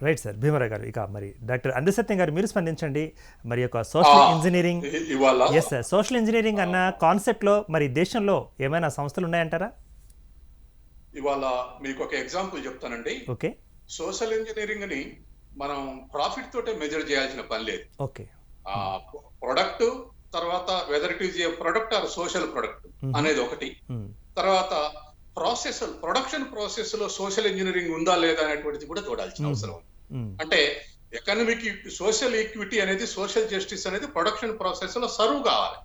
Right sir. Bhimarao గారు, ఇక మరి డాక్టర్ అందసత్యం గారు మీరు స్పందించండి. మరి యొక్క social engineering, yes sir, social engineering అన్న కాన్సెప్ట్లో మరి దేశంలో ఏమైనా సంస్థలు ఉన్నాయంటారా? ఇవాళ మీకు ఒక ఎగ్జాంపుల్ చెప్తానండి. ఓకే. సోషల్ ఇంజనీరింగ్ ని మనం ప్రాఫిట్ తోటే మెజర్ చేయాల్సిన పని లేదు. ఓకే. ప్రొడక్ట్, తర్వాత whether it is a product are social product అనేది ఒకటి. తర్వాత ప్రొడక్షన్ ప్రాసెస్ లో సోషల్ ఇంజనీరింగ్ ఉందా లేదా అనేటువంటిది కూడా చూడాల్సిన అవసరం. అంటే ఎకనామిక్ సోషల్ ఈక్విటీ అనేది, సోషల్ జస్టిస్ అనేది ప్రొడక్షన్ ప్రాసెస్ లో సర్వ్ కావాలి.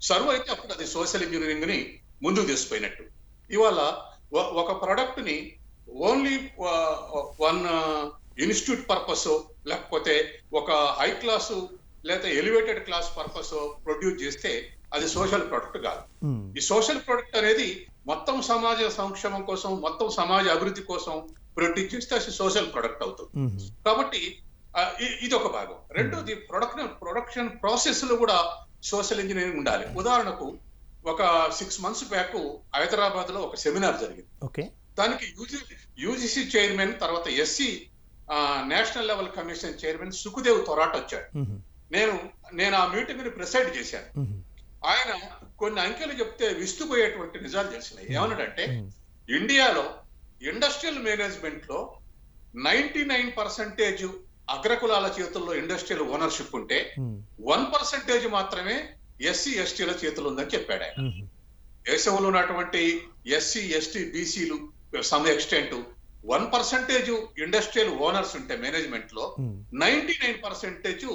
సర్వ్ అయితే అప్పుడు అది సోషల్ ఇంజనీరింగ్ ని ముందుకు తీసుకుపోయినట్టు. ఇవాళ ఒక ప్రొడక్ట్ ని ఓన్లీ వన్ ఇన్స్టిట్యూట్ పర్పస్, లేకపోతే ఒక హై క్లాసు లేదా ఎలివేటెడ్ క్లాస్ పర్పస్ ప్రొడ్యూస్ చేస్తే అది సోషల్ ప్రొడక్ట్ కాదు. ఈ సోషల్ ప్రొడక్ట్ అనేది మొత్తం సమాజ సంక్షేమం కోసం, మొత్తం సమాజ అభివృద్ధి కోసం ప్రొడ్యూస్ చేస్తే అది సోషల్ ప్రొడక్ట్ అవుతుంది. కాబట్టి ఇది ఒక భాగం. రెండోది ప్రొడక్షన్ ప్రాసెస్ లో కూడా సోషల్ ఇంజనీరింగ్ ఉండాలి. ఉదాహరణకు ఒక 6 months బ్యాక్ హైదరాబాద్ లో ఒక సెమినార్ జరిగింది. దానికి యూజీసీ చైర్మన్, తర్వాత SC national level commission chairman Sukhadeo Thorat వచ్చాడు. నేను ఆ మీటింగ్ ని ప్రిసైడ్ చేశాను. ఆయన కొన్ని అంకెలు చెప్తే విస్తుపోయేటువంటి నిజాలు తెలిసినాయి. ఏమన్నాడంటే, ఇండియాలో ఇండస్ట్రియల్ మేనేజ్మెంట్ లో 99% అగ్రకులాల చేతుల్లో ఇండస్ట్రియల్ ఓనర్షిప్ ఉంటే 1% మాత్రమే ఎస్సీ ఎస్టీల చేతులు ఉందని చెప్పాడు ఆయన. దేశంలో ఉన్నటువంటి ఎస్సీ ఎస్టీ బీసీలు సమ్ ఎక్స్టెంట్ 1% ఇండస్ట్రియల్ ఓనర్స్ ఉంటే మేనేజ్మెంట్ లో 99%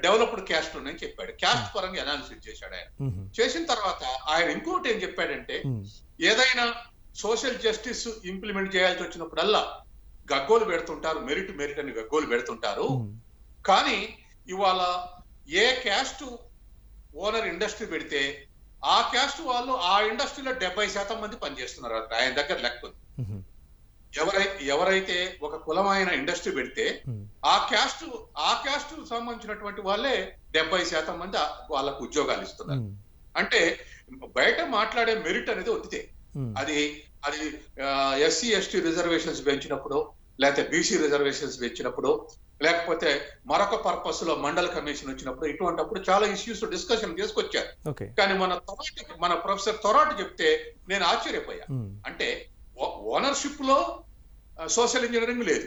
డెవలప్డ్ క్యాస్ట్ ఉన్నాయని చెప్పాడు. క్యాస్ట్ పరంగా అనాలిసిస్ చేశాడు ఆయన. చేసిన తర్వాత ఆయన ఇంకోటి ఏం చెప్పాడంటే, ఏదైనా సోషల్ జస్టిస్ ఇంప్లిమెంట్ చేయాల్సి వచ్చినప్పుడల్లా గగ్గోలు పెడుతుంటారు, మెరిట్ అని గగ్గోలు పెడుతుంటారు. కానీ ఇవాళ ఏ క్యాస్ట్ ఓనర్ ఇండస్ట్రీ పెడితే ఆ క్యాస్ట్ వాళ్ళు ఆ ఇండస్ట్రీలో 70% మంది పనిచేస్తున్నారు. ఆయన దగ్గర లెక్క ఉంది. ఎవరైతే ఒక కులమైన ఇండస్ట్రీ పెడితే ఆ క్యాస్ట్ సంబంధించినటువంటి వాళ్ళే 70% మంది వాళ్ళకు ఉద్యోగాలు ఇస్తున్నారు. అంటే బయట మాట్లాడే మెరిట్ అనేది ఒత్తితే అది ఎస్సీ ఎస్టీ రిజర్వేషన్స్ పెంచినప్పుడు, లేకపోతే బీసీ రిజర్వేషన్స్ పెంచినప్పుడు, లేకపోతే మరొక పర్పస్ లో మండల కమిషన్ వచ్చినప్పుడు, ఇటువంటిప్పుడు చాలా ఇష్యూస్ డిస్కషన్ తీసుకొచ్చారు. కానీ మన ప్రొఫెసర్ తొరాట్ చెప్తే నేను ఆశ్చర్యపోయా. అంటే ఓనర్షిప్ లో సోషల్ ఇంజనీరింగ్ లేదు,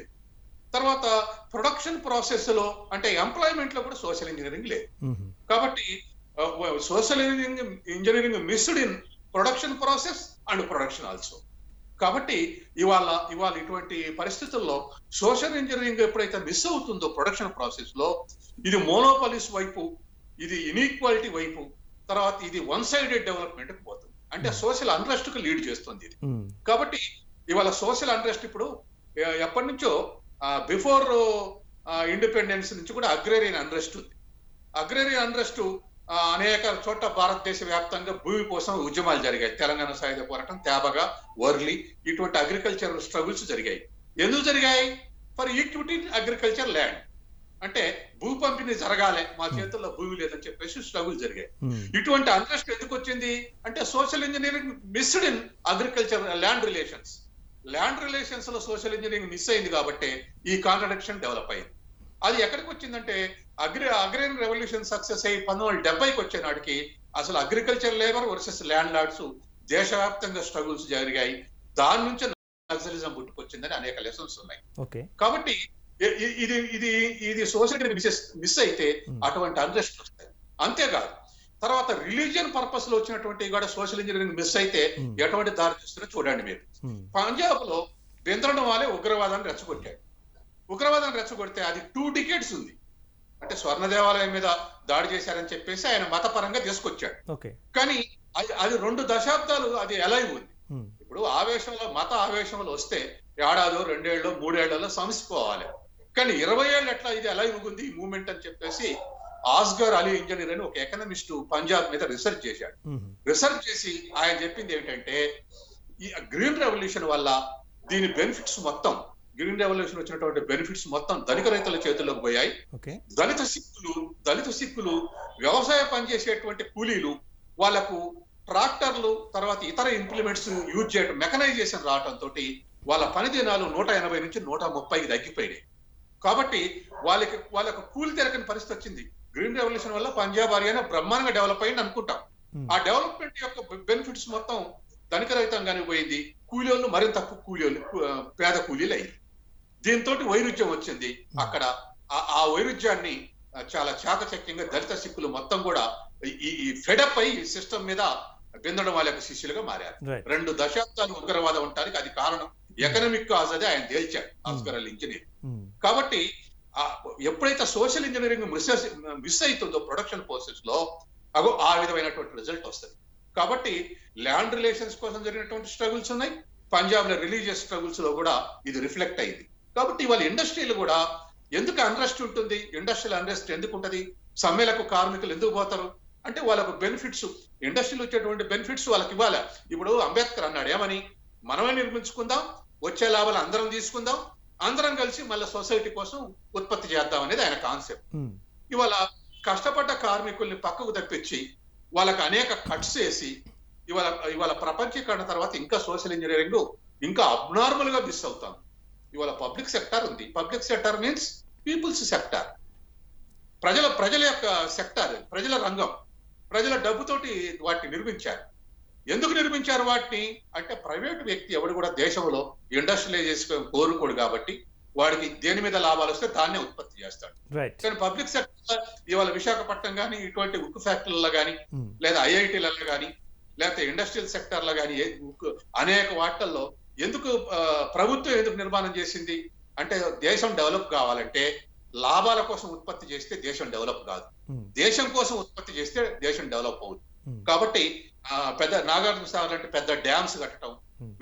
తర్వాత ప్రొడక్షన్ ప్రాసెస్ లో అంటే ఎంప్లాయ్మెంట్ లో కూడా సోషల్ ఇంజనీరింగ్ లేదు. కాబట్టి social engineering missed in production process and production also. కాబట్టి ఇవాళ ఇటువంటి పరిస్థితుల్లో సోషల్ ఇంజనీరింగ్ ఎప్పుడైతే మిస్ అవుతుందో ప్రొడక్షన్ ప్రాసెస్ లో, ఇది మోనోపాలిస్ వైపు, ఇది ఇన్ఈక్వాలిటీ వైపు, తర్వాత ఇది వన్ సైడెడ్ డెవలప్మెంట్ కి పోతుంది. అంటే సోషల్ అన్రెస్ట్ కు లీడ్ చేస్తుంది ఇది. కాబట్టి ఇవాళ సోషల్ అన్రెస్ట్ ఇప్పుడు ఎప్పటి నుంచో బిఫోర్ ఇండిపెండెన్స్ నుంచి కూడా అగ్రేరియన్ అన్రెస్ట్ ఉంది. అగ్రేరియన్ అన్రెస్ట్ అనేక చోట్ల భారతదేశ వ్యాప్తంగా భూమి కోసం ఉద్యమాలు జరిగాయి. తెలంగాణ సాయుధ పోరాటం, త్యాబగా, వర్లీ, ఇటువంటి అగ్రికల్చర్ స్ట్రగుల్స్ జరిగాయి. ఎందుకు జరిగాయి? For equity agriculture land. అంటే భూ పంపిణీ జరగాలి, మా చేతుల్లో భూమి లేదని చెప్పేసి స్ట్రగుల్ జరిగాయి. ఇటువంటి అన్రెస్ట్ ఎందుకు వచ్చింది అంటే social engineering missed in agriculture land relations లో సోషల్ ఇంజనీరింగ్ మిస్ అయింది కాబట్టి ఈ కాంట్రడిక్షన్ డెవలప్ అయింది. అది ఎక్కడికి వచ్చిందంటే అగ్రేరియన్ రెవల్యూషన్ సక్సెస్ అయ్యి 1970కి వచ్చే నాటికి అసలు agriculture labour versus landlords దేశవ్యాప్తంగా స్ట్రగుల్స్ జరిగాయి. దాని నుంచి నక్సలిజం పుట్టుకొచ్చిందని అనేక లెసన్స్ ఉన్నాయి. కాబట్టి ఇది సోషల్ మిస్ అయితే అటువంటి అన్రెస్ట్ వస్తాయి. అంతేకాదు, తర్వాత రిలీజియన్ పర్పస్ లో వచ్చినటువంటి కూడా సోషల్ ఇంజనీరింగ్ మిస్ అయితే ఎటువంటి దారి తీస్తుందో చూడండి మీరు. పంజాబ్ లో బెంద్రనవాలే ఉగ్రవాదాన్ని రెచ్చగొట్టాడు. ఉగ్రవాదాన్ని రెచ్చగొడితే అది 2 decades ఉంది. అంటే స్వర్ణ దేవాలయం మీద దాడి చేశారని చెప్పేసి ఆయన మతపరంగా తీసుకొచ్చాడు. కానీ అది 2 దశాబ్దాలు అది ఎలైవ్ ఉంది. ఇప్పుడు మత ఆవేశంలో వస్తే 1 ఏడాదో 2 ఏళ్ళో 3 ఏళ్లలో సంసిపోవాలి. కానీ 20 ఏళ్ళు ఎట్లా ఇది ఎలైవ్ ఉంది ఈ మూవ్మెంట్ అని చెప్పేసి ఆస్గర్ అలీ ఇంజనీర్ అని ఒక ఎకనమిస్ట్ పంజాబ్ మీద రీసెర్చ్ చేశాడు. రీసెర్చ్ చేసి ఆయన చెప్పింది ఏమిటంటే, ఈ గ్రీన్ రెవల్యూషన్ వల్ల దీని బెనిఫిట్స్ మొత్తం, గ్రీన్ రెవల్యూషన్ వచ్చినటువంటి బెనిఫిట్స్ మొత్తం ధనిక రైతుల చేతుల్లోకి పోయాయి. దళిత సిక్కులు వ్యవసాయ పనిచేసేటువంటి కూలీలు, వాళ్లకు ట్రాక్టర్లు, తర్వాత ఇతర ఇంప్లిమెంట్స్ యూజ్ చేయడం, మెకనైజేషన్ రావడంతో వాళ్ళ పని దినాలు 180 నుంచి 130కి తగ్గిపోయినాయి. కాబట్టి వాళ్ళకి కూలి తెరకని పరిస్థితి వచ్చింది. గ్రీన్ రెవల్యూషన్ వల్ల పంజాబ్ హర్యానా బ్రహ్మాండంగా డెవలప్ అయింది అనుకుంటాం. ఆ డెవలప్మెంట్ యొక్క బెనిఫిట్స్ మొత్తం ధనిక రహితంగానే పోయింది. కూలీలు మరింత తక్కువ కూలీలు, పేద కూలీలు అయ్యింది. దీంతో వైరుధ్యం వచ్చింది. అక్కడ ఆ వైరుధ్యాన్ని చాలా చాకచక్యంగా దళిత సిక్కులు మొత్తం కూడా ఈ ఫెడప్ అయి సిస్టమ్ మీద బిందడం వాళ్ళ యొక్క శిష్యులుగా మారారు. 2 దశాబ్దాలు ఉగ్రవాదం ఉండడానికి అది కారణం ఎకనామిక్ కాజ్ అది ఆయన తేల్చాడు ఆస్కర్ అల్ ఇంజనీర్. కాబట్టి ఎప్పుడైతే సోషల్ ఇంజనీరింగ్ మిస్ అవుతుందో ప్రొడక్షన్ ప్రాసెస్ లో ఆ విధమైనటువంటి రిజల్ట్ వస్తుంది. కాబట్టి ల్యాండ్ రిలేషన్స్ కోసం జరిగినటువంటి స్ట్రగుల్స్ ఉన్నాయి. పంజాబ్ లో రిలీజియస్ స్ట్రగుల్స్ లో కూడా ఇది రిఫ్లెక్ట్ అయింది. కాబట్టి వాళ్ళ ఇండస్ట్రీలు కూడా ఎందుకు అన్రెస్ట్ ఉంటుంది, ఇండస్ట్రియల్ అన్రెస్ట్ ఎందుకు ఉంటుంది, సమ్మెలకు కార్మికులు ఎందుకు పోతారు అంటే వాళ్ళకు బెనిఫిట్స్, ఇండస్ట్రీలు వచ్చేటువంటి బెనిఫిట్స్ వాళ్ళకి ఇవ్వాలి. ఇప్పుడు అంబేద్కర్ అన్నాడు ఏమని, మనమే నిర్మించుకుందాం, వచ్చే లాభాలు అందరం తీసుకుందాం, అందరం కలిసి మళ్ళీ సొసైటీ కోసం ఉత్పత్తి చేద్దాం అనేది ఆయన కాన్సెప్ట్. ఇవాళ కష్టపడ్డ కార్మికుల్ని పక్కకు తప్పించి వాళ్ళకి అనేక కట్స్ వేసి ఇవాళ ప్రపంచీకరణ తర్వాత ఇంకా సోషల్ ఇంజనీరింగ్ ఇంకా అబ్నార్మల్ గా మిస్ అవుతాం. ఇవాళ పబ్లిక్ సెక్టార్ ఉంది. Public sector means people's sector, ప్రజల యొక్క సెక్టార్, ప్రజల రంగం. ప్రజల డబ్బుతోటి వాటిని నిర్మించారు. ఎందుకు నిర్మించారు వాటిని అంటే ప్రైవేట్ వ్యక్తి ఎవడు కూడా దేశంలో ఇండస్ట్రియలైజేషన్ కోరుకోడు కాబట్టి వాడికి దేని మీద లాభాలు వస్తే దాన్నే ఉత్పత్తి చేస్తాడు. కానీ పబ్లిక్ సెక్టర్ ఇవాళ విశాఖపట్నం కానీ ఇటువంటి ఉక్కు ఫ్యాక్టరీలలో కానీ లేదా ఐఐటీలలో కానీ లేకపోతే ఇండస్ట్రియల్ సెక్టర్ లో కానీ అనేక వాటిల్లో ఎందుకు ప్రభుత్వం ఎందుకు నిర్మాణం చేసింది అంటే దేశం డెవలప్ కావాలంటే లాభాల కోసం ఉత్పత్తి చేస్తే దేశం డెవలప్ కాదు, దేశం కోసం ఉత్పత్తి చేస్తే దేశం డెవలప్ అవుతుంది. కాబట్టి పెద్ద నాగార్జున సాగర్ లాంటి పెద్ద డ్యామ్స్ కట్టడం,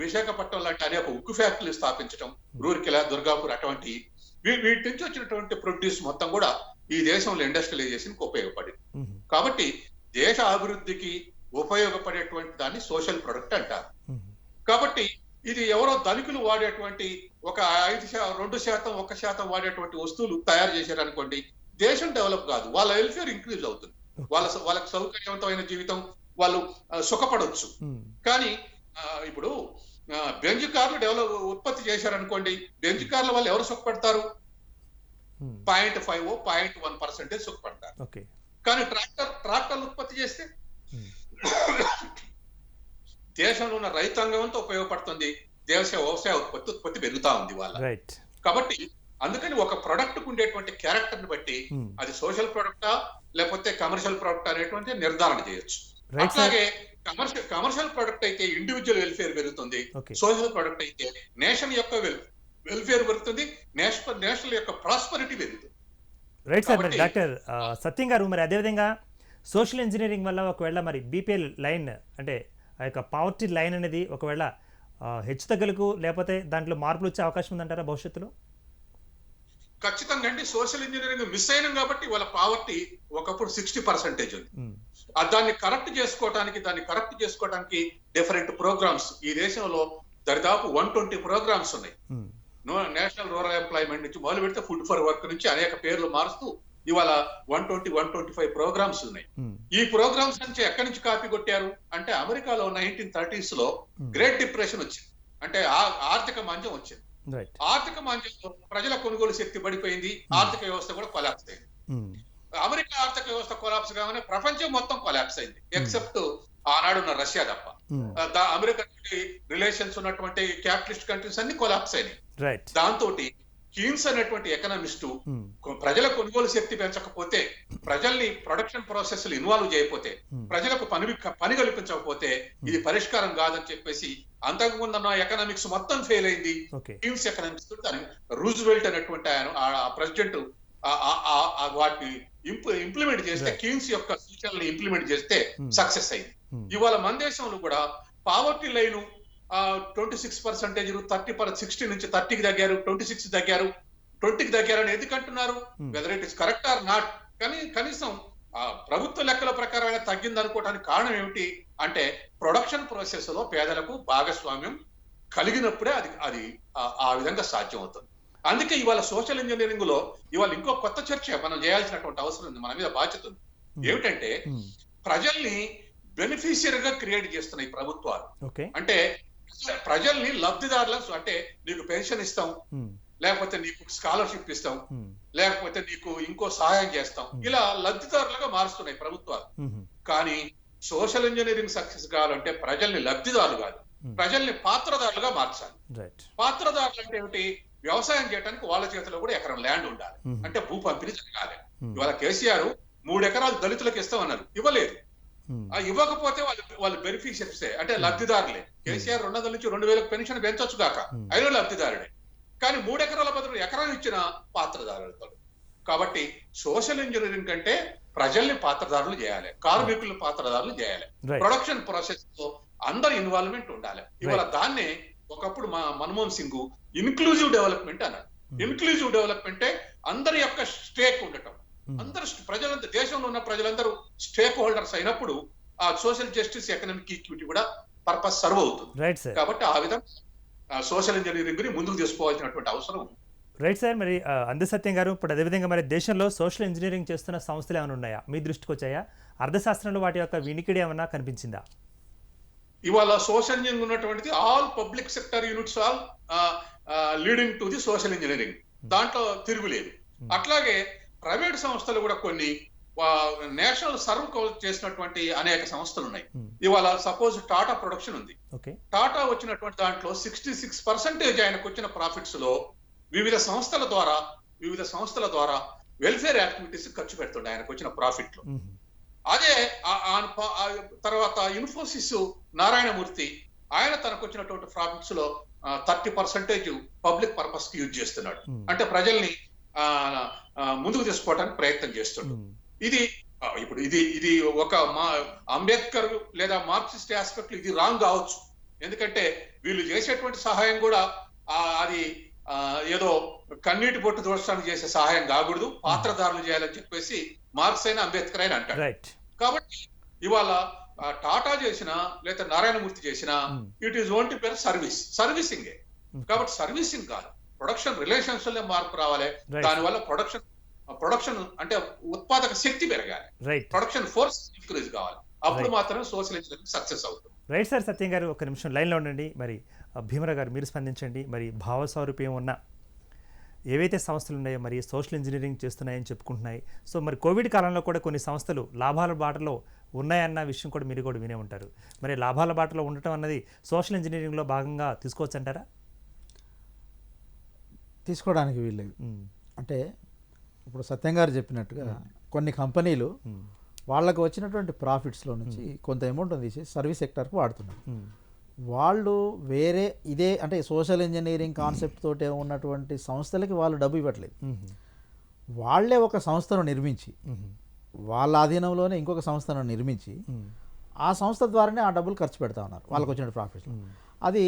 విశాఖపట్నం లాంటి అనేక ఉక్కు ఫ్యాక్టరీలు స్థాపించడం, రూర్కెలా, దుర్గాపూర్ అటువంటి వీటి నుంచి వచ్చినటువంటి ప్రొడ్యూస్ మొత్తం కూడా ఈ దేశంలో ఇండస్ట్రియలైజేషన్ కి ఉపయోగపడింది. కాబట్టి దేశ అభివృద్ధికి ఉపయోగపడేటువంటి దాన్ని సోషల్ ప్రొడక్ట్ అంటారు. కాబట్టి ఇది ఎవరో ధనికులు వాడేటువంటి ఒక 2%, 1% వాడేటువంటి వస్తువులు తయారు చేశారనుకోండి, దేశం డెవలప్ కాదు, వాళ్ళ వెల్ఫేర్ ఇంక్రీజ్ అవుతుంది, వాళ్ళకి సౌకర్యవంతమైన జీవితం, వాళ్ళు సుఖపడవచ్చు. కానీ ఇప్పుడు బెంజ్ కార్లు ఉత్పత్తి చేశారనుకోండి, బెంజ్ కార్ల వాళ్ళు ఎవరు సుఖపడతారు? 0.5, 0.1% సుఖపడతారు. కానీ ట్రాక్టర్లు ఉత్పత్తి చేస్తే దేశంలో ఉన్న రైతాంగం అంతా ఉపయోగపడుతుంది, దేశ వ్యవసాయ ఉత్పత్తి పెరుగుతా ఉంది వాళ్ళ. కాబట్టి అందుకని ఒక ప్రొడక్ట్ కు ఉండేటువంటి క్యారెక్టర్ ని బట్టి అది సోషల్ ప్రొడక్టా లేకపోతే కమర్షియల్ ప్రొడక్ట్ అనేటువంటి నిర్ధారణ చేయొచ్చు. అట్లాగే కమర్షియల్ ప్రొడక్ట్ అయితే ఇండివిజువల్ వెల్ఫేర్ పెరుగుతుంది, సోషల్ ప్రొడక్ట్ అయితే నేషన్ యొక్క వెల్ఫేర్ పెరుగుతుంది, నేషనల్ యొక్క ప్రాస్పరిటీ పెరుగుతుంది. Right sir. మరి డాక్టర్ సత్యం గారు, మరి అదేవిధంగా సోషల్ ఇంజనీరింగ్ వల్ల ఒకవేళ మరి బీపీఎల్ లైన్ అంటే ఆ యొక్క పావర్టీ లైన్ అనేది ఒకవేళ హెచ్చుతగ్గులకు లేకపోతే దాంట్లో మార్పులు వచ్చే అవకాశం ఉందంటారా భవిష్యత్తులో? ఖచ్చితంగా అండి. సోషల్ ఇంజనీరింగ్ మిస్ అయినాం కాబట్టి వాళ్ళ పావర్టీ ఒకప్పుడు 60% ఉంది. దాన్ని కరెక్ట్ చేసుకోవడానికి డిఫరెంట్ ప్రోగ్రామ్స్ ఈ దేశంలో దరిదాపు 120 ప్రోగ్రామ్స్ ఉన్నాయి. నేషనల్ రూరల్ ఎంప్లాయ్మెంట్ నుంచి మొదలు పెడితే ఫుడ్ ఫర్ వర్క్ నుంచి అనేక పేర్లు మారుస్తూ ఇవాళ 125 ప్రోగ్రామ్స్ ఉన్నాయి. ఈ ప్రోగ్రామ్స్ నుంచి ఎక్కడి నుంచి కాపీ కొట్టారు అంటే అమెరికాలో 1930s లో గ్రేట్ డిప్రెషన్ వచ్చింది, అంటే ఆర్థిక మాంద్యం వచ్చింది. ఆర్థిక మాంద్యంలో ప్రజల కొనుగోలు శక్తి పడిపోయింది, ఆర్థిక వ్యవస్థ కూడా కొలాప్స్ అయింది. అమెరికా ఆర్థిక వ్యవస్థ కొలాప్స్ కాగానే ప్రపంచం మొత్తం కొలాప్స్ అయింది, ఎక్సెప్ట్ ఆనాడున్న రష్యా తప్ప. అమెరికా రిలేషన్స్ ఉన్నటువంటి క్యాపిటలిస్ట్ కంట్రీస్ అన్ని కొలాప్స్ అయినాయి. దాంతో కీన్స్ అనేటువంటి ఎకనామిస్టు ప్రజల కొనుగోలు శక్తి పెంచకపోతే, ప్రజల్ని ప్రొడక్షన్ ప్రాసెస్ ఇన్వాల్వ్ చేయకపోతే, ప్రజలకు పని కల్పించకపోతే ఇది పరిష్కారం కాదని చెప్పేసి అంతకుముందున్న ఎకనామిక్స్ మొత్తం ఫెయిల్ అయింది. కీన్స్ ఎకనామిక్స్ రూజ్వెల్ట్ అనేటువంటి ఆయన ప్రెసిడెంట్ వాటిని ఇంప్లిమెంట్ చేస్తే, కీన్స్ యొక్క సూచనల్ని ఇంప్లిమెంట్ చేస్తే సక్సెస్ అయింది. ఇవాళ మన దేశంలో కూడా పావర్టీ లైన్ 26%, 60 నుంచి 30కి తగ్గారు, 26 తగ్గారు, 20కి తగ్గారు అని ఎందుకంటున్నారు? Whether it is correct or not, కానీ కనీసం ప్రభుత్వ లెక్కల ప్రకారంగా తగ్గింది అనుకోవడానికి కారణం ఏమిటి అంటే ప్రొడక్షన్ ప్రాసెస్ లో పేదలకు భాగస్వామ్యం కలిగినప్పుడే అది ఆ విధంగా సాధ్యం అవుతుంది. అందుకే ఇవాళ సోషల్ ఇంజనీరింగ్ లో ఇవాళ ఇంకో కొత్త చర్చ మనం చేయాల్సినటువంటి అవసరం ఉంది, మన మీద బాధ్యత ఉంది. ఏమిటంటే ప్రజల్ని బెనిఫిషియరీగా క్రియేట్ చేస్తున్నాయి ప్రభుత్వాలు. అంటే ప్రజల్ని లబ్ధిదారులను, అంటే నీకు పెన్షన్ ఇస్తాం, లేకపోతే నీకు స్కాలర్షిప్ ఇస్తాం, లేకపోతే నీకు ఇంకో సహాయం చేస్తాం, ఇలా లబ్ధిదారులుగా మారుస్తున్నాయి ప్రభుత్వాలు. కానీ సోషల్ ఇంజనీరింగ్ సక్సెస్ కావాలంటే ప్రజల్ని లబ్ధిదారులు కాదు, ప్రజల్ని పాత్రదారులుగా మార్చాలి. పాత్రదారులు అంటే ఏమిటి? వ్యవసాయం చేయడానికి వాళ్ళ చేతిలో కూడా ఎకరం ల్యాండ్ ఉండాలి, అంటే భూ పంపిణీ జరగాలి. ఇవాళ కేసీఆర్ 3 ఎకరాలు దళితులకు ఇస్తామన్నారు, ఇవ్వలేదు. ఇవ్వకపోతే వాళ్ళు బెనిఫిషియరీసే, అంటే లబ్ధిదారులే. కేసీఆర్ 200 నుంచి 2000 పెన్షన్ పెంచొచ్చు కాక, అయినా లబ్ధిదారుడే. కానీ 3 ఎకరాల బదులు ఎకరం ఇచ్చిన పాత్రదారులతో. కాబట్టి సోషల్ ఇంజనీరింగ్ కంటే ప్రజల్ని పాత్రదారులు చేయాలి, కార్మికులను పాత్రదారులు చేయాలి. ప్రొడక్షన్ ప్రాసెస్ లో అందరి ఇన్వాల్వ్మెంట్ ఉండాలి. ఇవాళ దాన్నే ఒకప్పుడు మన్మోహన్ సింగ్ ఇన్క్లూజివ్ డెవలప్మెంట్ అన్నాడు. ఇన్క్లూజివ్ డెవలప్మెంటే అందరి యొక్క స్టేక్ ఉండటం, అందరు ప్రజలంతా, దేశంలో ఉన్న ప్రజలందరూ స్టేక్ హోల్డర్స్ అయినప్పుడు ఆ సోషల్ జస్టిస్, ఎకనామిక్ ఈక్విటీ కూడా పర్పస్ సర్వ్ అవుతుంది. కాబట్టి ఆ విధంగా సోషల్ ఇంజనీరింగ్ ని ముందుకు తీసుకోవాల్సినటువంటి అవసరం ఉంది. Right sir. మరి అందసత్యం గారు, ఇప్పుడు అదేవిధంగా మరి దేశంలో సోషల్ ఇంజనీరింగ్ చేస్తున్న సంస్థలు ఏమైనా ఉన్నాయా, మీ దృష్టికి వచ్చాయా? అర్థశాస్త్రంలో వాటి యొక్క వినికిడి ఏమన్నా కనిపించిందా? ఇవాళ సోషల్ ఇంజనీరింగ్ ఉన్నటువంటిది all public sector units all leading to the social engineering, దాంట్లో తిరుగులేదు. అట్లాగే ప్రైవేట్ సంస్థలు కూడా కొన్ని నేషనల్ సర్వ్ చేసినటువంటి అనేక సంస్థలు ఉన్నాయి. ఇవాళ సపోజ్ టాటా ప్రొడక్షన్ ఉంది. టాటా వచ్చినటువంటి దాంట్లో 66% ఆయనకు వచ్చిన ప్రాఫిట్స్ లో వివిధ సంస్థల ద్వారా వెల్ఫేర్ యాక్టివిటీస్ ఖర్చు పెడుతుండే ఆయనకు వచ్చిన ప్రాఫిట్ లో. అదే తర్వాత ఇన్ఫోసిస్ నారాయణమూర్తి, ఆయన తనకు వచ్చినటువంటి ప్రాఫిట్స్ లో 30% పబ్లిక్ పర్పస్ కి యూజ్ చేస్తున్నాడు, అంటే ప్రజల్ని ముందుకు తీసుకోవడానికి ప్రయత్నం చేస్తున్నాడు. ఇప్పుడు ఇది ఒక అంబేద్కర్ లేదా మార్క్సిస్ట్ ఆస్పెక్ట్ ఇది రాంగ్ కావచ్చు. ఎందుకంటే వీళ్ళు చేసేటువంటి సహాయం కూడా అది ఏదో కన్నీటి బొట్టు దోషానికి చేసే సహాయం కాకూడదు, పాత్రదారులు చేయాలని చెప్పేసి మార్క్స్ అయినా అంబేద్కర్ అయినా అంటారు. కాబట్టి ఇవాళ టాటా చేసినా లేదా నారాయణమూర్తి చేసినా ఇట్ ఈస్ ఓన్లీ పేరు సర్వీసింగ్. కాబట్టి సర్వీసింగ్ కాదు, ప్రొడక్షన్ రిలేషన్స్ లో మార్పు రావాలి. దానివల్ల ప్రొడక్షన్ అంటే ఉత్పాదక శక్తి పెరగాలి, ప్రొడక్షన్ ఫోర్స్ ఇంక్రీజ్ కావాలి. అప్పుడు మాత్రమే సోషల్ ఇంజనీరింగ్ సక్సెస్ అవుతుంది. Right sir. సత్యం గారు, ఒక నిమిషం లైన్లో ఉండండి. మరి భీమరావు గారు, మీరు స్పందించండి. మరి భావస్వరూప్యం ఉన్న ఏవైతే సంస్థలు ఉన్నాయో మరి సోషల్ ఇంజనీరింగ్ చేస్తున్నాయని చెప్పుకుంటున్నాయి. సో మరి కోవిడ్ కాలంలో కూడా కొన్ని సంస్థలు లాభాల బాటలో ఉన్నాయన్న విషయం కూడా మీరు కూడా వినే ఉంటారు. మరి లాభాల బాటలో ఉండటం అన్నది సోషల్ ఇంజనీరింగ్లో భాగంగా తీసుకోవచ్చు అంటారా? తీసుకోవడానికి వీల్లేదు. అంటే ఇప్పుడు సత్యం గారు చెప్పినట్టుగా కొన్ని కంపెనీలు వాళ్ళకు వచ్చినటువంటి ప్రాఫిట్స్లో నుంచి కొంత అమౌంట్ తీసేసి సర్వీస్ సెక్టర్కి వాడుతున్నారు. వాళ్ళు వేరే ఇదే అంటే సోషల్ ఇంజనీరింగ్ కాన్సెప్ట్ తోటే ఉన్నటువంటి సంస్థలకి వాళ్ళు డబ్బు ఇవ్వట్లేదు. వాళ్ళే ఒక సంస్థను నిర్మించి, వాళ్ళ ఆధీనంలోనే ఇంకొక సంస్థను నిర్మించి ఆ సంస్థ ద్వారానే ఆ డబ్బులు ఖర్చు పెడతా ఉన్నారు వాళ్ళకు వచ్చిన ప్రాఫిట్స్. అది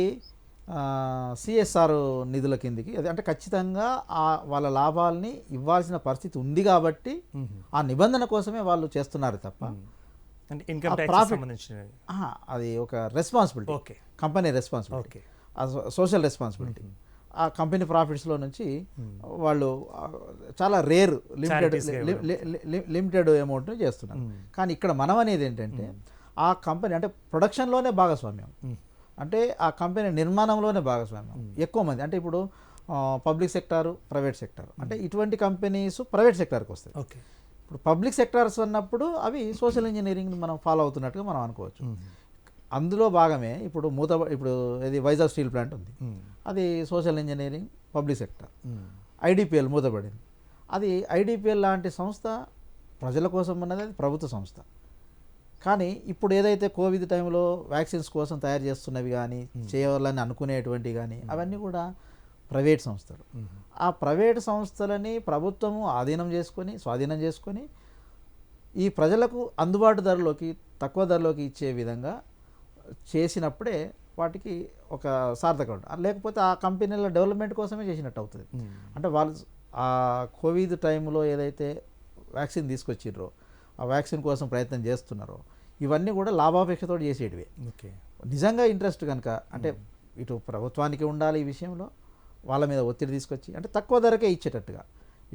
సిఎస్ఆర్ నిధుల కిందికి, అది అంటే ఖచ్చితంగా వాళ్ళ లాభాలని ఇవ్వాల్సిన పరిస్థితి ఉంది కాబట్టి ఆ నిబంధన కోసమే వాళ్ళు చేస్తున్నారు తప్ప అది ఒక responsibility, company responsibility, social responsibility. ఆ కంపెనీ ప్రాఫిట్స్లో నుంచి వాళ్ళు చాలా రేర్ లిమిటెడ్ అమౌంట్ని చేస్తున్నారు. కానీ ఇక్కడ మనం అనేది ఏంటంటే ఆ కంపెనీ అంటే ప్రొడక్షన్లోనే భాగస్వామ్యం, అంటే ఆ కంపెనీ నిర్మాణంలోనే భాగస్వామ్యం ఎక్కువ మంది. అంటే ఇప్పుడు పబ్లిక్ సెక్టారు, ప్రైవేట్ సెక్టార్, అంటే ఇటువంటి కంపెనీస్ ప్రైవేట్ సెక్టార్కి వస్తాయి. ఇప్పుడు పబ్లిక్ సెక్టార్స్ అన్నప్పుడు అవి సోషల్ ఇంజనీరింగ్ని మనం ఫాలో అవుతున్నట్టుగా మనం అనుకోవచ్చు. అందులో భాగమే ఇప్పుడు ఇప్పుడు ఇది వైజాగ్ స్టీల్ ప్లాంట్ ఉంది, అది social engineering public sector. IDPL మూతపడింది, అది ఐడిపిఎల్ లాంటి సంస్థ ప్రజల కోసం ఉన్నది, అది ప్రభుత్వ సంస్థ. కానీ ఇప్పుడు ఏదైతే కోవిడ్ టైంలో వ్యాక్సిన్స్ కోసం తయారు చేస్తున్నవి కానీ చేయాలని అనుకునేటువంటివి కానీ అవన్నీ కూడా ప్రైవేట్ సంస్థలు. ఆ ప్రైవేట్ సంస్థలని ప్రభుత్వము స్వాధీనం చేసుకొని ఈ ప్రజలకు అందుబాటు ధరలోకి, తక్కువ ధరలోకి ఇచ్చే విధంగా చేసినప్పుడే వాటికి ఒక సార్థకత ఉంటుంది. లేకపోతే ఆ కంపెనీల డెవలప్మెంట్ కోసమే చేసినట్టు అవుతుంది. అంటే వాళ్ళు ఆ కోవిడ్ టైంలో ఏదైతే వ్యాక్సిన్ తీసుకొచ్చిర్రో, ఆ వ్యాక్సిన్ కోసం ప్రయత్నం చేస్తున్నారో, ఇవన్నీ కూడా లాభాపేక్షతో చేసేటివే. నిజంగా ఇంట్రెస్ట్ కనుక అంటే ఇటు ప్రభుత్వానికి ఉండాలి ఈ విషయంలో, వాళ్ళ మీద ఒత్తిడి తీసుకొచ్చి అంటే తక్కువ ధరకే ఇచ్చేటట్టుగా.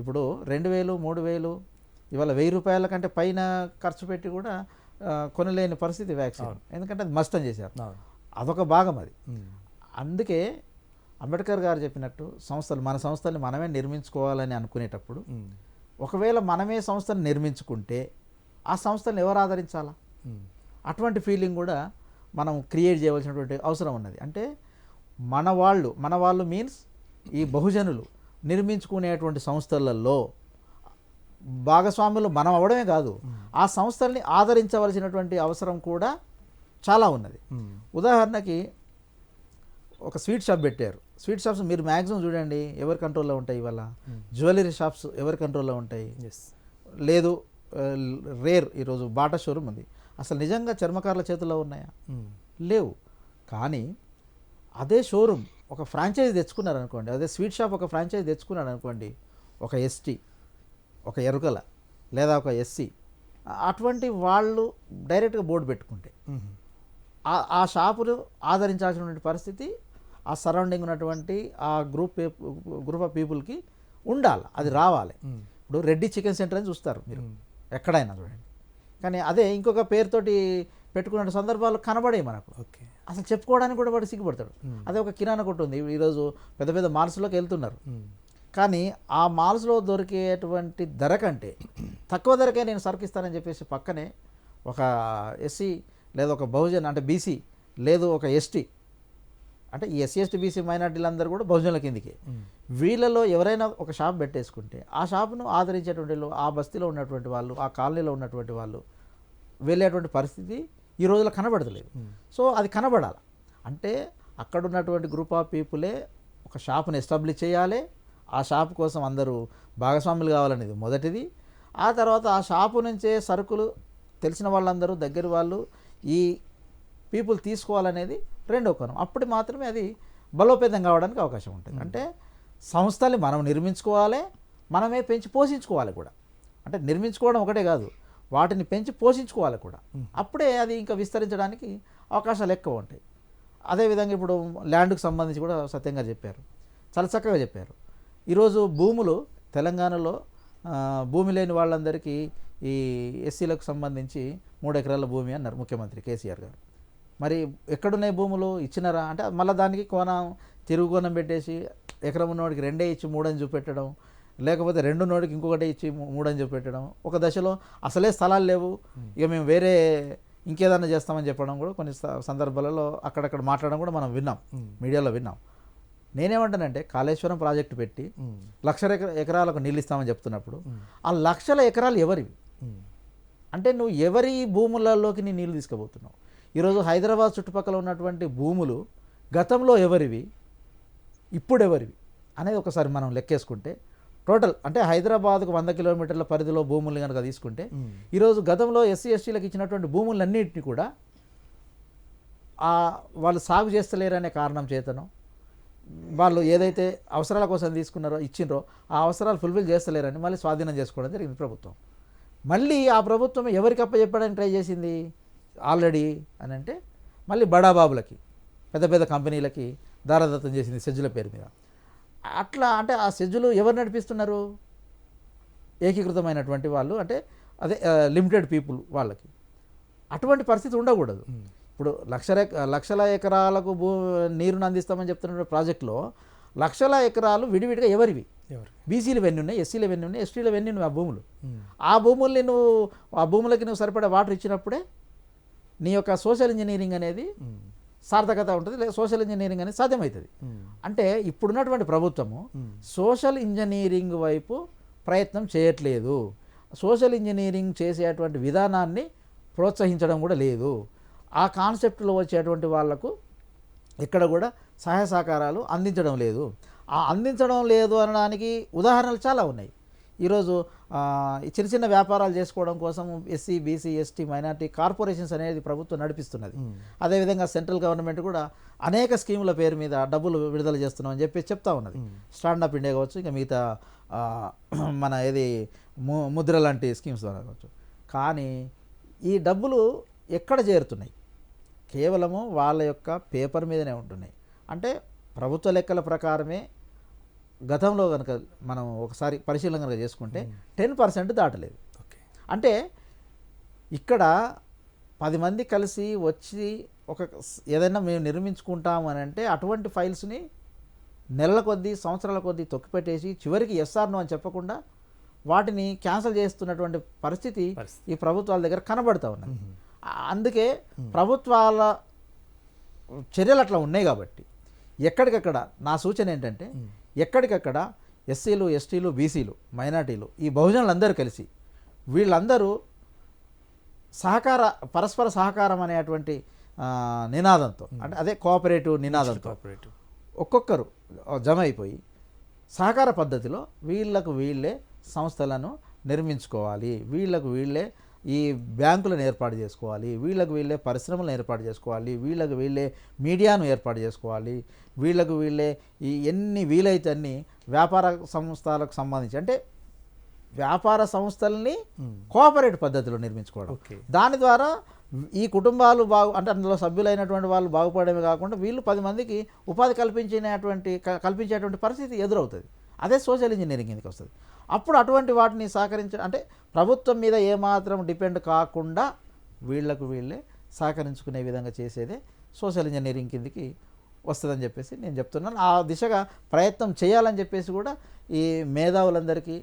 ఇప్పుడు 2000, 3000, ఇవాళ 1000 రూపాయల కంటే పైన ఖర్చు పెట్టి కూడా కొనలేని పరిస్థితి వ్యాక్సిన్. ఎందుకంటే అది మస్తం చేశారు, అదొక భాగం అది. అందుకే అంబేద్కర్ గారు చెప్పినట్టు మన సంస్థల్ని మనమే నిర్మించుకోవాలని అనుకునేటప్పుడు ఒకవేళ మనమే సంస్థను నిర్మించుకుంటే ఆ సంస్థలను ఎవరు ఆదరించాలా? అటువంటి ఫీలింగ్ కూడా మనం క్రియేట్ చేయవలసినటువంటి అవసరం ఉన్నది. అంటే మన వాళ్ళు మీన్స్ ఈ బహుజనులు నిర్మించుకునేటువంటి సంస్థలలో భాగస్వాములు మనం అవ్వడమే కాదు, ఆ సంస్థల్ని ఆదరించవలసినటువంటి అవసరం కూడా చాలా ఉన్నది. ఉదాహరణకి ఒక స్వీట్ షాప్ పెట్టారు. స్వీట్ షాప్స్ మీరు మ్యాక్సిమం చూడండి ఎవరి కంట్రోల్లో ఉంటాయి ఇవాళ? జ్యువెలరీ షాప్స్ ఎవరి కంట్రోల్లో ఉంటాయి? లేదు, రేర్ ఈరోజు బాటా షోరూమ్ ఉంది. అసలు నిజంగా చర్మకారుల చేతుల్లో ఉన్నాయా? లేవు. కానీ అదే షోరూమ్ ఒక ఫ్రాంచైజీ తెచ్చుకున్నారు అనుకోండి, అదే స్వీట్ షాప్ ఒక ఫ్రాంచైజీ తెచ్చుకున్నాడు అనుకోండి, ఒక ఎస్టీ, ఒక ఎరుకల లేదా ఒక ఎస్సీ, అటువంటి వాళ్ళు డైరెక్ట్గా బోర్డు పెట్టుకుంటే ఆ షాపును ఆదరించాల్సినటువంటి పరిస్థితి ఆ సరౌండింగ్ ఉన్నటువంటి ఆ గ్రూప్ ఆఫ్ పీపుల్కి ఉండాలి, అది రావాలి. ఇప్పుడు రెడ్డి చికెన్ సెంటర్ అని చూస్తారు మీరు ఎక్కడైనా చూడండి, కానీ అదే ఇంకొక పేరుతోటి పెట్టుకున్న సందర్భాలు కనబడే మనకు. అసలు చెప్పుకోవడానికి కూడా వాడు సిగ్గుపడతాడు. అదే ఒక కిరాణా కొట్టు ఉంది, ఈరోజు పెద్ద పెద్ద మాల్స్లోకి వెళ్తున్నారు, కానీ ఆ మాల్స్లో దొరికేటువంటి ధర కంటే తక్కువ ధరకే నేను సరుకిస్తానని చెప్పేసి పక్కనే ఒక ఎస్సీ లేదా ఒక బహుజన్ అంటే బీసీ లేదు ఒక ఎస్టీ, అంటే ఈ ఎస్సీ ఎస్టీ బీసీ మైనార్టీలందరూ కూడా బహుజనుల కిందికి, వీళ్ళలో ఎవరైనా ఒక షాప్ పెట్టేసుకుంటే ఆ షాపును ఆదరించేటువంటి ఆ బస్తీలో ఉన్నటువంటి వాళ్ళు, ఆ కాలనీలో ఉన్నటువంటి వాళ్ళు వెళ్ళేటువంటి పరిస్థితి ఈ రోజుల్లో కనబడతలేదు. సో అది కనబడాలి అంటే అక్కడ ఉన్నటువంటి గ్రూప్ ఆఫ్ పీపులే ఒక షాపుని ఎస్టాబ్లిష్ చేయాలి. ఆ షాపు కోసం అందరూ భాగస్వాములు కావాలనేది మొదటిది. ఆ తర్వాత ఆ షాపు నుంచే సరుకులు తెలిసిన వాళ్ళందరూ దగ్గర వాళ్ళు ఈ పీపుల్ తీసుకోవాలనేది రెండో కోణం. అప్పుడు మాత్రమే అది బలోపేతం కావడానికి అవకాశం ఉంటుంది. అంటే సంస్థల్ని మనం నిర్మించుకోవాలి, మనమే పెంచి పోషించుకోవాలి కూడా. అంటే నిర్మించుకోవడం ఒకటే కాదు, వాటిని పెంచి పోషించుకోవాలి కూడా. అప్పుడే అది ఇంకా విస్తరించడానికి అవకాశాలు ఎక్కువ ఉంటాయి. అదేవిధంగా ఇప్పుడు ల్యాండ్కు సంబంధించి కూడా సత్యంగా చెప్పారు, చాలా చక్కగా చెప్పారు. ఈరోజు భూములు తెలంగాణలో భూమి లేని వాళ్ళందరికీ ఈ ఎస్సీలకు సంబంధించి 3 ఎకరాల భూమి అన్నారు ముఖ్యమంత్రి కేసీఆర్ గారు. మరి ఎక్కడున్నాయి భూములు? ఇచ్చినారా అంటే మళ్ళీ దానికి తిరుగు కోణం పెట్టేసి ఎకరం ఉన్నవాడికి 2 ఇచ్చి 3 అని చూపెట్టడం, లేకపోతే 2 ఉన్నవాడికి ఇంకొకటి ఇచ్చి 3 అని చూపెట్టడం. ఒక దశలో అసలే స్థలాలు లేవు, ఇక మేము వేరే ఇంకేదన్నా చేస్తామని చెప్పడం కూడా కొన్ని సందర్భాలలో అక్కడక్కడ మాట్లాడడం కూడా మనం విన్నాం, మీడియాలో విన్నాం. నేనేమంటానంటే కాళేశ్వరం ప్రాజెక్టు పెట్టి 1,00,000 ఎకరాలకు నీళ్ళు ఇస్తామని చెప్తున్నప్పుడు ఆ 1,00,000 ఎకరాలు ఎవరివి? అంటే నువ్వు ఎవరి భూములలోకి నీ నీళ్ళు తీసుకుపోతున్నావు? ఈరోజు హైదరాబాద్ చుట్టుపక్కల ఉన్నటువంటి భూములు గతంలో ఎవరివి, ఇప్పుడు ఎవరివి అనేది ఒకసారి మనం లెక్కేసుకుంటే టోటల్ అంటే హైదరాబాద్కు 100 కిలోమీటర్ల పరిధిలో భూములు కనుక తీసుకుంటే ఈరోజు గతంలో ఎస్సీ ఎస్టీలకు ఇచ్చినటువంటి భూములన్నింటినీ కూడా వాళ్ళు సాగు చేస్తలేరనే కారణం చేతనో, వాళ్ళు ఏదైతే అవసరాల కోసం తీసుకున్నారో ఇచ్చిండ్రో ఆ అవసరాలు ఫుల్ఫిల్ చేస్తలేరని మళ్ళీ స్వాధీనం చేసుకోవడం జరిగింది ప్రభుత్వం. మళ్ళీ ఆ ప్రభుత్వం ఎవరికి అప్పచెప్పడానికి ట్రై చేసింది ఆల్రెడీ అని అంటే మళ్ళీ బడాబాబులకి, పెద్ద పెద్ద కంపెనీలకి దారదత్తం చేసింది సెజ్జుల పేరు మీద. అట్లా అంటే ఆ సెజ్జులు ఎవరు నడిపిస్తున్నారు? ఏకీకృతమైనటువంటి వాళ్ళు, అంటే లిమిటెడ్ పీపుల్ వాళ్ళకి. అటువంటి పరిస్థితి ఉండకూడదు. ఇప్పుడు లక్షల ఎకరాలకు నీరుని అందిస్తామని చెప్తున్న ప్రాజెక్టులో 1,00,000 ఎకరాలు విడివిడిగా ఎవరివి? బీసీలు ఎన్ని ఉన్నాయి, ఎస్సీలు ఎన్ని ఉన్నాయి, ఎస్టీలు ఎన్ని ఉన్నాయి? ఆ భూములు, ఆ భూముల్ని ఆ భూములకి నువ్వు సరిపడే వాటర్ ఇచ్చినప్పుడే నీ యొక్క సోషల్ ఇంజనీరింగ్ అనేది సార్థకత ఉంటుంది, లేదా సోషల్ ఇంజనీరింగ్ అనేది సాధ్యమవుతుంది. అంటే ఇప్పుడున్నటువంటి ప్రభుత్వము సోషల్ ఇంజనీరింగ్ వైపు ప్రయత్నం చేయట్లేదు. సోషల్ ఇంజనీరింగ్ చేసేటువంటి విధానాన్ని ప్రోత్సహించడం కూడా లేదు. ఆ కాన్సెప్ట్లో వచ్చేటువంటి వాళ్లకు ఇక్కడ కూడా సహాయ సహకారాలు అందించడం లేదు. ఆ అందించడం లేదు అనడానికి ఉదాహరణలు చాలా ఉన్నాయి. ఈరోజు చిన్న చిన్న వ్యాపారాలు చేసుకోవడం కోసం SC BC ST minority corporations అనేది ప్రభుత్వం నడిపిస్తున్నది. అదేవిధంగా సెంట్రల్ గవర్నమెంట్ కూడా అనేక స్కీముల పేరు మీద డబ్బులు విడుదల చేస్తున్నాం అని చెప్పి చెప్తా ఉన్నది. స్టాండప్ ఇండియా కావచ్చు, ఇంకా మిగతా మన ముద్ర లాంటి స్కీమ్స్ ద్వారా కావచ్చు. కానీ ఈ డబ్బులు ఎక్కడ చేరుతున్నాయి? కేవలము వాళ్ళ యొక్క పేపర్ మీదనే ఉంటున్నాయి. అంటే ప్రభుత్వ లెక్కల ప్రకారమే గతంలో కనుక మనం ఒకసారి పరిశీలన కనుక చేసుకుంటే 10% దాటలేదు. అంటే ఇక్కడ 10 మంది కలిసి వచ్చి ఏదైనా మేము నిర్మించుకుంటాము అని అంటే అటువంటి ఫైల్స్ని నెలల కొద్దీ సంవత్సరాల కొద్దీ తొక్కిపెట్టేసి చివరికి ఎస్ఆర్ నో అని చెప్పకుండా వాటిని క్యాన్సిల్ చేస్తున్నటువంటి పరిస్థితి ఈ ప్రభుత్వాల దగ్గర కనబడుతూ ఉన్నది. అందుకే ప్రభుత్వాల చర్యలు అట్లా ఉన్నాయి కాబట్టి ఎక్కడికక్కడ నా సూచన ఏంటంటే ఎక్కడికక్కడ ఎస్సీలు, ఎస్టీలు, బీసీలు, మైనార్టీలు, ఈ బహుజనులందరూ కలిసి వీళ్ళందరూ పరస్పర సహకారం అనేటువంటి నినాదంతో, అంటే అదే కోఆపరేటివ్ నినాదంతో ఒక్కొక్కరు జమ అయిపోయి సహకార పద్ధతిలో వీళ్ళకు వీళ్ళే సంస్థలను నిర్మించుకోవాలి, వీళ్ళకు వీళ్ళే ఈ బ్యాంకులను ఏర్పాటు చేసుకోవాలి, వీళ్ళకు వీళ్ళే పరిశ్రమలను ఏర్పాటు చేసుకోవాలి, వీళ్ళకు వీళ్ళే మీడియాను ఏర్పాటు చేసుకోవాలి, వీళ్ళకు వీళ్ళే ఈ ఎన్ని వీలైతే అన్ని వ్యాపార సంస్థలకు సంబంధించి, అంటే వ్యాపార సంస్థల్ని కోఆపరేటివ్ పద్ధతిలో నిర్మించుకోవడం. దాని ద్వారా ఈ కుటుంబాలు అంటే అందులో సభ్యులైనటువంటి వాళ్ళు బాగుపడమే కాకుండా వీళ్ళు 10 మందికి ఉపాధి కల్పించేటువంటి పరిస్థితి ఎదురవుతుంది. అదే సోషల్ ఇంజనీరింగ్ కిందకి వస్తుంది. అప్పుడు అటువంటి వాటిని అంటే ప్రభుత్వం మీద ఏమాత్రం డిపెండ్ కాకుండా వీళ్లకు వీళ్ళే సహకరించుకునే విధంగా చేసేదే సోషల్ ఇంజనీరింగ్ కిందకి వస్తుందని చెప్పేసి నేను చెప్తున్నాను. ఆ దిశగా ప్రయత్నం చేయాలని చెప్పేసి కూడా ఈ మేధావులందరికీ,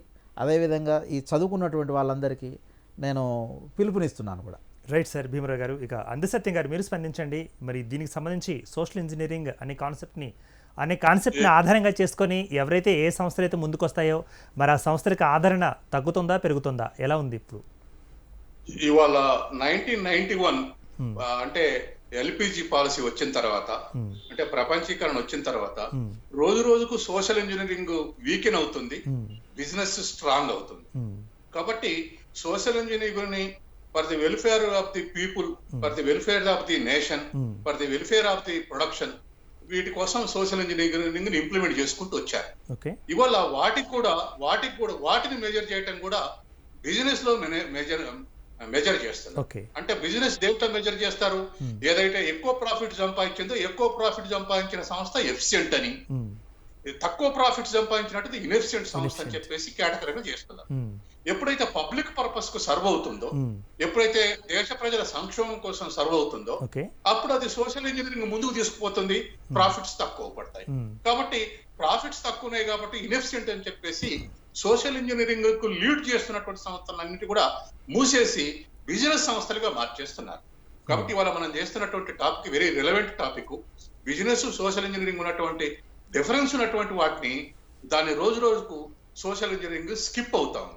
అదేవిధంగా ఈ చదువుకున్నటువంటి వాళ్ళందరికీ నేను పిలుపునిస్తున్నాను కూడా. రైట్ సార్ భీమరావు గారు. ఇక అందసత్యం గారు మీరు స్పందించండి. మరి దీనికి సంబంధించి సోషల్ ఇంజనీరింగ్ అనే కాన్సెప్ట్ని ఆధారంగా చేసుకొని ఎవరైతే ఏ సంస్థలు అయితే ముందుకు వస్తాయో మరి ఆ సంస్థలకు ఆదరణ తగ్గుతుందా పెరుగుతుందా, ఎలా ఉంది ఇప్పుడు? ఇవాళ 1991 అంటే ఎల్పిజి పాలసీ వచ్చిన తర్వాత, అంటే ప్రపంచీకరణ వచ్చిన తర్వాత రోజు రోజుకు సోషల్ ఇంజనీరింగ్ వీకెన్ అవుతుంది, బిజినెస్ స్ట్రాంగ్ అవుతుంది. కాబట్టి సోషల్ ఇంజనీరింగ్ ని for the welfare of the people, for the welfare of the nation, for the welfare of the production, వీటి కోసం సోషల్ ఇంజనీరింగ్ ని ఇంప్లిమెంట్ చేసుకుంటూ వచ్చారు. ఇవాళ వాటిని మెజర్ చేయటం కూడా బిజినెస్ లో మెజర్ చేస్తారు. అంటే బిజినెస్ దేంట్లో మెజర్ చేస్తారు? ఏదైతే ఎక్కువ ప్రాఫిట్ సంపాదించిందో, ఎక్కువ ప్రాఫిట్ సంపాదించిన సంస్థ ఎఫిషియెంట్ అని, తక్కువ ప్రాఫిట్ సంపాదించినట్టు ఇన్ఎఫిషియెంట్ సంస్థ అని చెప్పేసి కేటగిరీగా చేస్తున్నారు. ఎప్పుడైతే పబ్లిక్ పర్పస్ కు సర్వ్ అవుతుందో, ఎప్పుడైతే దేశ ప్రజల సంక్షేమం కోసం సర్వ్ అవుతుందో, అప్పుడు అది సోషల్ ఇంజనీరింగ్ ముందుకు తీసుకుపోతుంది, ప్రాఫిట్స్ తక్కువ పడతాయి. కాబట్టి ప్రాఫిట్స్ తక్కువనే కాబట్టి ఇన్ఎఫిషియెంట్ అని చెప్పేసి సోషల్ ఇంజనీరింగ్ కు లీడ్ చేస్తున్నటువంటి సంస్థలన్నింటి కూడా మూసేసి బిజినెస్ సంస్థలుగా మార్చేస్తున్నారు. కాబట్టి ఇవాళ మనం చేస్తున్నటువంటి topic very relevant topic. Business, social engineering ఉన్నటువంటి డిఫరెన్స్ ఉన్నటువంటి వాటిని దాన్ని రోజు రోజుకు సోషల్ ఇంజనీరింగ్ స్కిప్ అవుతాం.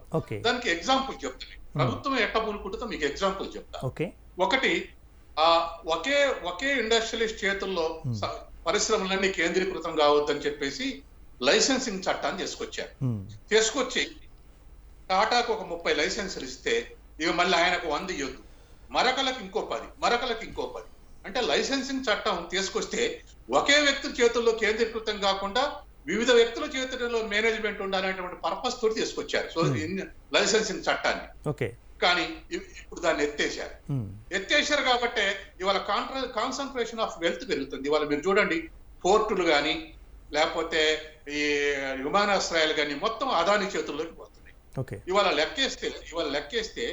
దానికి ఎగ్జాంపుల్ చెప్తాను. ప్రభుత్వం ఎట్ట పూనుకుంటుందో మీకు ఎగ్జాంపుల్ చెప్తా. ఒకటి, ఒకే ఇండస్ట్రియలిస్ట్ చేతుల్లో పరిశ్రమలన్నీ కేంద్రీకృతం కావద్దని చెప్పేసి లైసెన్సింగ్ చట్టాన్ని తీసుకొచ్చి టాటాకు ఒక 30 లైసెన్సులు ఇస్తే ఇక మళ్ళీ ఆయనకు 100 ఇవ్వద్దు, మరొకలకు ఇంకో 10, అంటే లైసెన్సింగ్ చట్టం తీసుకొస్తే ఒకే వ్యక్తి చేతుల్లో కేంద్రీకృతం కాకుండా వివిధ వ్యక్తుల చేతుల్లో మేనేజ్మెంట్ ఉండాలనేటువంటి పర్పస్ తోటి తీసుకొచ్చారు సో లైసెన్సింగ్ చట్టాన్ని. కానీ ఇప్పుడు దాన్ని ఎత్తేశారు కాబట్టి ఇవాళ కాన్సన్ట్రేషన్ ఆఫ్ వెల్త్ పెరుగుతుంది. ఇవాళ మీరు చూడండి, పోర్టులు కానీ లేకపోతే ఈ విమానాశ్రయాలు కానీ మొత్తం అదాని చేతుల్లోకి పోతున్నాయి. ఇవాళ లెక్కేస్తే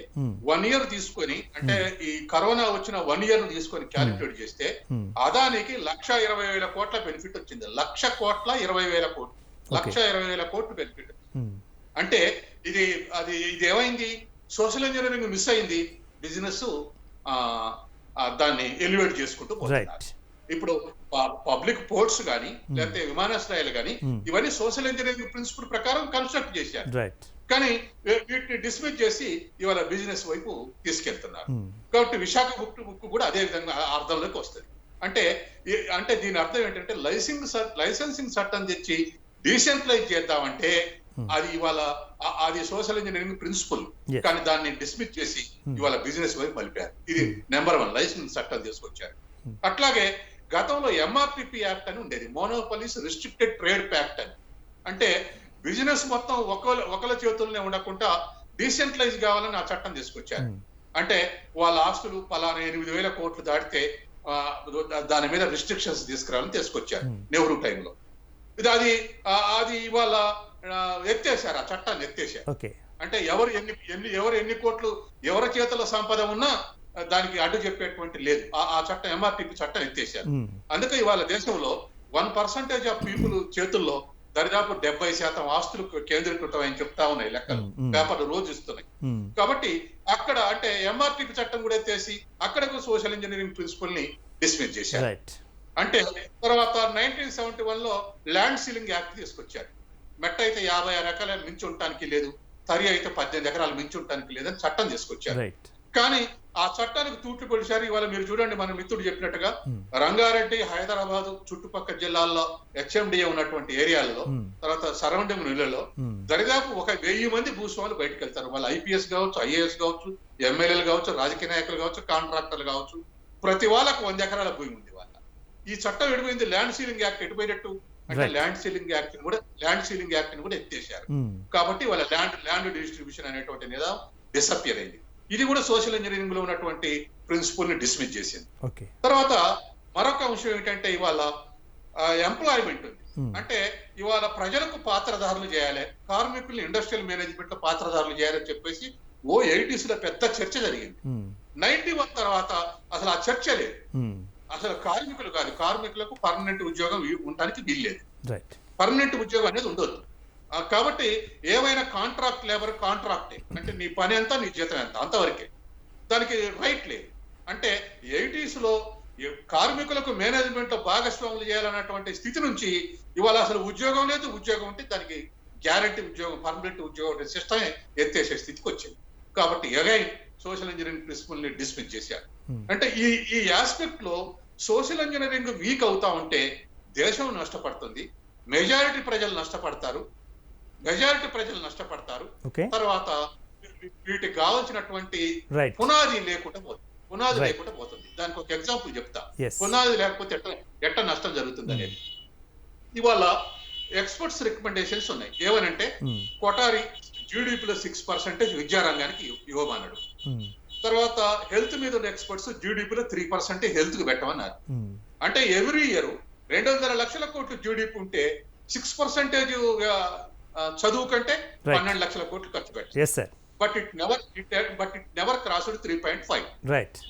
1 year తీసుకొని, అంటే ఈ కరోనా వచ్చిన 1 year తీసుకొని క్యాలిక్యులేట్ చేస్తే అదానికి 1,20,000 కోట్ల బెనిఫిట్ వచ్చింది. 1,20,000 కోట్లు, 1,20,000 కోట్లు బెనిఫిట్. అంటే ఇది ఏమైంది? సోషల్ ఇంజనీరింగ్ మిస్ అయింది, బిజినెస్ దాన్ని ఎలివేట్ చేసుకుంటూ పోతున్నారు. ఇప్పుడు పబ్లిక్ పోర్ట్స్ కానీ లేకపోతే విమానాశ్రయాలు కానీ ఇవన్నీ సోషల్ ఇంజనీరింగ్ ప్రిన్సిపల్ ప్రకారం కన్స్ట్రక్ట్ చేశారు. కానీ వీటిని డిస్మిస్ చేసి ఇవాళ బిజినెస్ వైపు తీసుకెళ్తున్నారు. కాబట్టి విశాఖ బుక్ కూడా అదే విధంగా అర్థంలోకి వస్తుంది. అంటే దీని అర్థం ఏంటంటే లైసెన్సింగ్ చట్టం తెచ్చి డీసెంట్రలైజ్ చేద్దామంటే అది సోషల్ ఇంజనీరింగ్ ప్రిన్సిపల్, కానీ దాన్ని డిస్మిస్ చేసి ఇవాళ బిజినెస్ వైపు మలిపారు. ఇది నెంబర్ 1, లైసెన్స్ చట్టం తీసుకొచ్చారు. అట్లాగే గతంలో ఎంఆర్పిపి యాక్ట్ అని ఉండేది, మోనోపోలీస్ రిస్ట్రిక్టెడ్ ట్రేడ్ యాక్ట్ అని. అంటే బిజినెస్ మొత్తం ఒకళ్ళ చేతుల్లోనే ఉండకుండా డీసెంట్రలైజ్ కావాలని ఆ చట్టం తీసుకొచ్చారు. అంటే వాళ్ళ ఆస్తులు పలానా 8,000 కోట్లు దాటితే దాని మీద రిస్ట్రిక్షన్స్ తీసుకురావాలని తీసుకొచ్చారు నెహ్రూ టైంలో. అది ఇవాళ ఎత్తేసారు, ఆ చట్టాన్ని ఎత్తేసారు. అంటే ఎవరు ఎన్ని కోట్లు ఎవరి చేతుల సంపద ఉన్నా దానికి అడ్డు చెప్పేటువంటి లేదు. ఆ చట్టం ఎంఆర్పిపి చట్టం ఎత్తేసారు. అందుకే ఇవాళ దేశంలో 1% ఆఫ్ పీపుల్ చేతుల్లో దరిదాపు 70% ఆస్తులు కేంద్రీకృతం అని చెప్తా ఉన్నాయి లెక్కలు, పేపర్లు రోజు ఇస్తున్నాయి. కాబట్టి అక్కడ అంటే ఎంఆర్టీపీ చట్టం కూడా ఎత్తేసి అక్కడ సోషల్ ఇంజనీరింగ్ ప్రిన్సిపల్ ని డిస్మిస్ చేశారు. రైట్. అంటే తర్వాత 1971 లో ల్యాండ్ సీలింగ్ యాక్ట్ తీసుకొచ్చారు. మెట్ట అయితే 56 ఎకరాల మించి ఉండటానికి లేదు, తరి అయితే 18 ఎకరాలు మించి ఉండటానికి లేదని చట్టం తీసుకొచ్చారు. రైట్. కానీ ఆ చట్టానికి తూట్లు పొడిచారు. ఇవాళ మీరు చూడండి, మన మిత్రుడు చెప్పినట్టుగా రంగారెడ్డి, హైదరాబాద్ చుట్టుపక్కల జిల్లాల్లో హెచ్ఎండిఏ ఉన్నటువంటి ఏరియాలలో, తర్వాత సరౌండింగ్ నిలలో దరిదాపు 1000 మంది భూస్వాములు బయటకు వెళ్తారు. వాళ్ళు ఐపీఎస్ కావచ్చు, ఐఏఎస్ కావచ్చు, ఎమ్మెల్యేలు కావచ్చు, రాజకీయ నాయకులు కావచ్చు, కాంట్రాక్టర్లు కావచ్చు. ప్రతి వాళ్ళకు 100 ఎకరాల భూమి ఉంది. వాళ్ళ ఈ చట్టం ఎడిపోయింది. ల్యాండ్ సీలింగ్ యాక్ట్ ఎడిపోయినట్టు అంటే ల్యాండ్ సీలింగ్ యాక్ట్ ని కూడా ఎత్తేసారు. కాబట్టి వాళ్ళ ల్యాండ్ డిస్ట్రిబ్యూషన్ అనేటువంటి నిదానం డిసపియర్ అయింది. ఇది కూడా సోషల్ ఇంజనీరింగ్ లో ఉన్నటువంటి ప్రిన్సిపల్ ని డిస్మిస్ చేసింది. తర్వాత మరొక అంశం ఏంటంటే ఇవాళ ఎంప్లాయ్మెంట్ ఉంది. అంటే ఇవాళ ప్రజలకు పాత్రదారులు చేయాలి, కార్మికుల్ని ఇండస్ట్రియల్ మేనేజ్మెంట్ లో పాత్రదారులు చేయాలని చెప్పేసి 80s లో పెద్ద చర్చ జరిగింది. 91 తర్వాత అసలు ఆ చర్చ లేదు. అసలు కార్మికులు కాదు, కార్మికులకు పర్మనెంట్ ఉద్యోగం ఉండడానికి వీల్లేదు. పర్మనెంట్ ఉద్యోగం అనేది ఉండొద్దు. కాబట్టి ఏవైనా కాంట్రాక్ట్ లేబర్ కాంట్రాక్టే, అంటే నీ పని ఎంత, నీ జీతం ఎంత, అంతవరకే. దానికి రైట్ లేదు. అంటే 80s లో కార్మికులకు మేనేజ్మెంట్ లో భాగస్వాములు చేయాలన్నటువంటి స్థితి నుంచి ఇవాళ అసలు ఉద్యోగం లేదు, ఉద్యోగం ఉంటే దానికి గ్యారంటీ ఉద్యోగం, పర్మనెంట్ ఉద్యోగం సిస్టమే ఎత్తేసే స్థితికి వచ్చింది. కాబట్టి అగైన్ సోషల్ ఇంజనీరింగ్ ప్రిన్సిపల్ ని డిస్మిస్ చేశారు. అంటే ఈ ఆస్పెక్ట్ లో సోషల్ ఇంజనీరింగ్ వీక్ అవుతా ఉంటే దేశం నష్టపడుతుంది, మెజారిటీ ప్రజలు నష్టపడతారు. తర్వాత వీటికి కావాల్సినటువంటి పునాది లేకుండా పోతుంది. దానికి ఒక ఎగ్జాంపుల్ చెప్తా. పునాది లేకపోతే ఎట్ట నష్టం జరుగుతుంది అనేది. ఇవాళ ఎక్స్పర్ట్స్ రికమెండేషన్స్ ఉన్నాయి. ఏమనంటే కొటారి జీడిపిలో 6% విద్యారంగానికి ఇవ్వమన్నాడు. తర్వాత హెల్త్ మీద ఉన్న ఎక్స్పర్ట్స్ జీడిపిలో 3% హెల్త్ కి పెట్టమన్నారు. అంటే ఎవ్రీ ఇయర్ 200 లక్షల కోట్లు జీడిపి ఉంటే 6% చదువు కంటే 12 లక్షల కోట్లు ఖర్చు పెట్టారు. But it never crossed 3.5.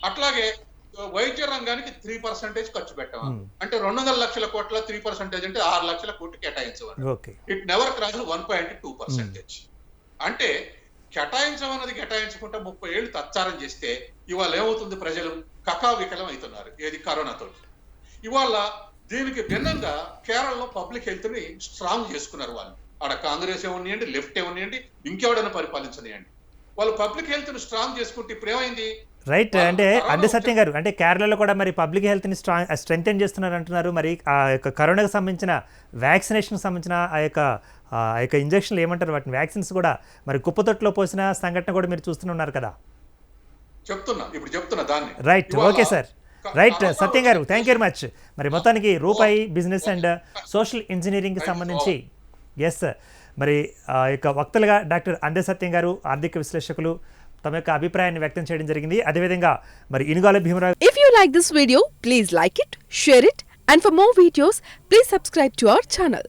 అట్లాగే వైద్య రంగానికి 3% ఖర్చు పెట్టాము. అంటే 200 లక్షల కోట్ల 3% అంటే 6 లక్షల కోట్లు కేటాయించవాలి. It never crossed 1.2%. అంటే కేటాయించకుండా 30 ఏళ్ళు తత్సారం చేస్తే ఇవాళ ఏమవుతుంది, ప్రజలు కకావికలం అవుతున్నారు. ఏది కరోనాతో. ఇవాళ దీనికి భిన్నంగా కేరళలో పబ్లిక్ హెల్త్ ని స్ట్రాంగ్ చేసుకున్నారు. వాళ్ళు ఆడ కాంగ్రెస్ ఏమనియండి, లెఫ్ట్ ఏమనియండి, ఇంకెవడైనా పరిపాలించనియండి, వాళ్ళు పబ్లిక్ హెల్త్ ని స్ట్రాంగ్ చేసుకుంటే ఇప్పుడు ఏమైంది. రైట్. అంటే అంటే సత్యం గారు, అంటే కేరళలో కూడా మరి పబ్లిక్ హెల్త్ ని స్ట్రెంగ్తెన్ చేస్తున్నారు అంటున్నారు. మరి ఆ యొక్క కరోనాకు సంబంధించిన వ్యాక్సినేషన్ సంబంధించిన ఆ యొక్క ఇంజక్షన్లు ఏమంటారు, వాటిని వ్యాక్సిన్స్ కూడా మరి కుప్పతొట్టులో పోసిన సంఘటన కూడా మీరు చూస్తున్నారు కదా. చెప్తున్నా దాన్ని. రైట్. Okay sir. రైట్ సత్యం గారు, థ్యాంక్ యూ వెరీ మచ్. మరి మొత్తానికి రూపాయి బిజినెస్ అండ్ సోషల్ ఇంజనీరింగ్కి సంబంధించి ఎస్ మరి యొక్క వక్తలుగా డాక్టర్ అందే సత్యం గారు, ఆర్థిక విశ్లేషకులు, తమ యొక్క అభిప్రాయాన్ని వ్యక్తం చేయడం జరిగింది. అదేవిధంగా మరి Inugala Bhimarao. If you like this video, please like it, share it, and for more videos, please subscribe to our channel.